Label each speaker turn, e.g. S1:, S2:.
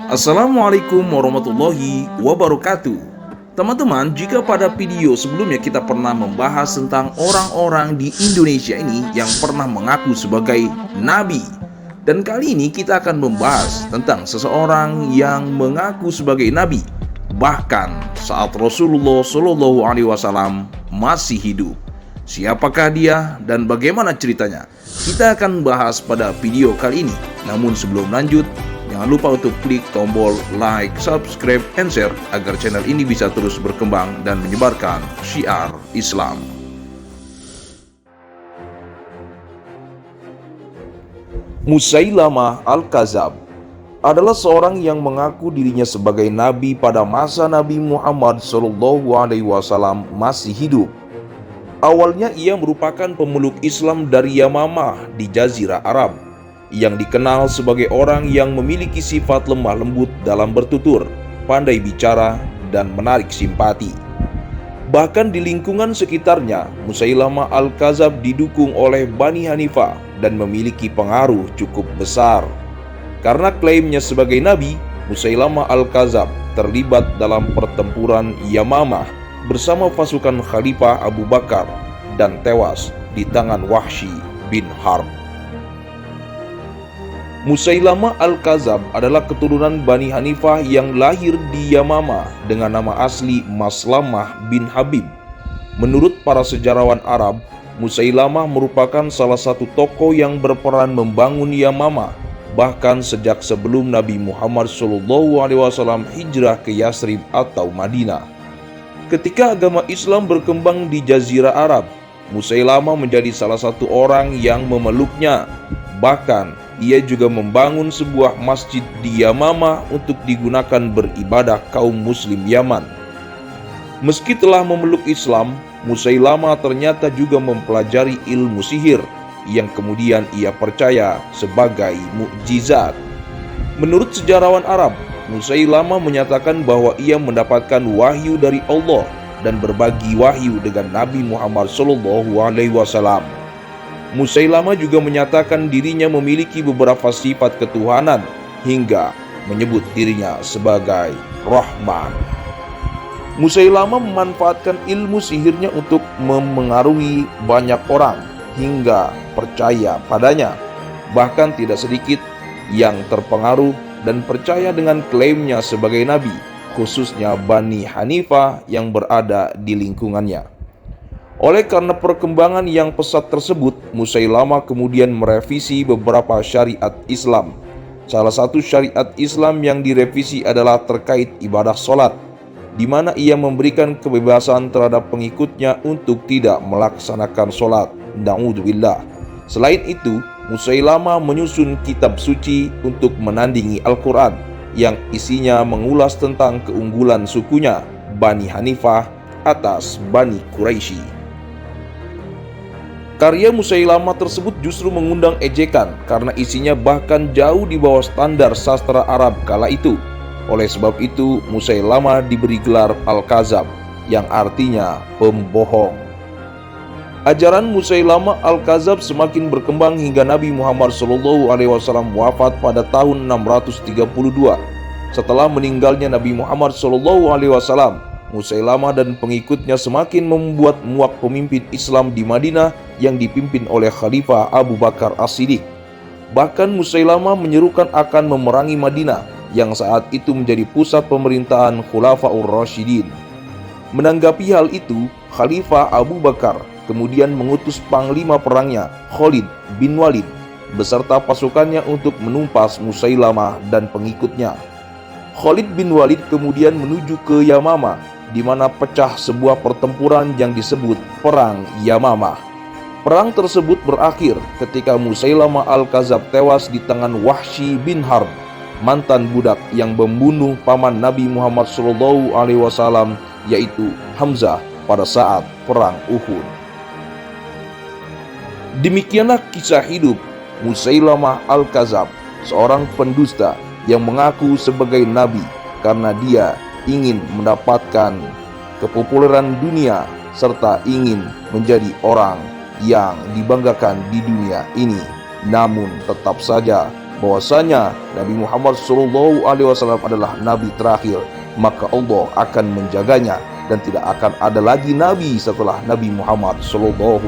S1: Assalamualaikum warahmatullahi wabarakatuh. Teman-teman, jika pada video sebelumnya kita pernah membahas tentang orang-orang di Indonesia ini yang pernah mengaku sebagai nabi, dan kali ini kita akan membahas tentang seseorang yang mengaku sebagai nabi bahkan saat Rasulullah Shallallahu Alaihi Wasallam masih hidup. Siapakah dia dan bagaimana ceritanya? Kita akan bahas pada video kali ini. Namun sebelum lanjut, jangan lupa untuk klik tombol like, subscribe, and share agar channel ini bisa terus berkembang dan menyebarkan syiar Islam. Musailamah Al-Kadzab adalah seorang yang mengaku dirinya sebagai nabi pada masa Nabi Muhammad SAW masih hidup. Awalnya ia merupakan pemeluk Islam dari Yamamah di Jazirah Arab, yang dikenal sebagai orang yang memiliki sifat lemah lembut dalam bertutur, pandai bicara, dan menarik simpati. Bahkan di lingkungan sekitarnya, Musailamah Al-Kadzab didukung oleh Bani Hanifah dan memiliki pengaruh cukup besar. Karena klaimnya sebagai nabi, Musailamah Al-Kadzab terlibat dalam pertempuran Yamamah bersama pasukan Khalifah Abu Bakar dan tewas di tangan Wahsy bin Harb. Musailamah Al-Kadzab adalah keturunan Bani Hanifah yang lahir di Yamamah dengan nama asli Maslamah bin Habib. Menurut para sejarawan Arab, Musailamah merupakan salah satu tokoh yang berperan membangun Yamamah bahkan sejak sebelum Nabi Muhammad SAW hijrah ke Yasrib atau Madinah. Ketika agama Islam berkembang di Jazirah Arab, Musailamah menjadi salah satu orang yang memeluknya. Bahkan ia juga membangun sebuah masjid di Yamamah untuk digunakan beribadah kaum muslim Yaman. Meski telah memeluk Islam, Musailamah ternyata juga mempelajari ilmu sihir yang kemudian ia percaya sebagai mukjizat. Menurut sejarawan Arab, Musailamah menyatakan bahwa ia mendapatkan wahyu dari Allah dan berbagi wahyu dengan Nabi Muhammad SAW. Musailamah juga menyatakan dirinya memiliki beberapa sifat ketuhanan hingga menyebut dirinya sebagai Rahman. Musailamah memanfaatkan ilmu sihirnya untuk memengaruhi banyak orang hingga percaya padanya. Bahkan tidak sedikit yang terpengaruh dan percaya dengan klaimnya sebagai nabi, khususnya Bani Hanifah yang berada di lingkungannya. Oleh karena perkembangan yang pesat tersebut, Musailamah kemudian merevisi beberapa syariat Islam. Salah satu syariat Islam yang direvisi adalah terkait ibadah sholat, di mana ia memberikan kebebasan terhadap pengikutnya untuk tidak melaksanakan sholat. Na'udzubillah. Selain itu, Musailamah menyusun kitab suci untuk menandingi Al-Quran yang isinya mengulas tentang keunggulan sukunya, Bani Hanifah, atas Bani Quraisy. Karya Musailamah tersebut justru mengundang ejekan karena isinya bahkan jauh di bawah standar sastra Arab kala itu. Oleh sebab itu, Musailamah diberi gelar Al-Kadzab yang artinya pembohong. Ajaran Musailamah Al-Kadzab semakin berkembang hingga Nabi Muhammad SAW wafat pada tahun 632. Setelah meninggalnya Nabi Muhammad SAW, Musailamah dan pengikutnya semakin membuat muak pemimpin Islam di Madinah yang dipimpin oleh Khalifah Abu Bakar As-Siddiq. Bahkan Musailamah menyerukan akan memerangi Madinah yang saat itu menjadi pusat pemerintahan Khulafaur Rasyidin. Menanggapi hal itu, Khalifah Abu Bakar kemudian mengutus panglima perangnya, Khalid bin Walid, beserta pasukannya untuk menumpas Musailamah dan pengikutnya. Khalid bin Walid kemudian menuju ke Yamamah, di mana pecah sebuah pertempuran yang disebut Perang Yamamah. Perang tersebut berakhir ketika Musailamah Al-Kadzab tewas di tangan Wahsy bin Harb, mantan budak yang membunuh paman Nabi Muhammad SAW, yaitu Hamzah pada saat Perang Uhud. Demikianlah kisah hidup Musailamah Al-Kadzab, seorang pendusta yang mengaku sebagai nabi karena dia ingin mendapatkan kepopuleran dunia serta ingin menjadi orang yang dibanggakan di dunia ini. Namun tetap saja bahwasanya Nabi Muhammad SAW adalah nabi terakhir, maka Allah akan menjaganya dan tidak akan ada lagi nabi setelah Nabi Muhammad SAW.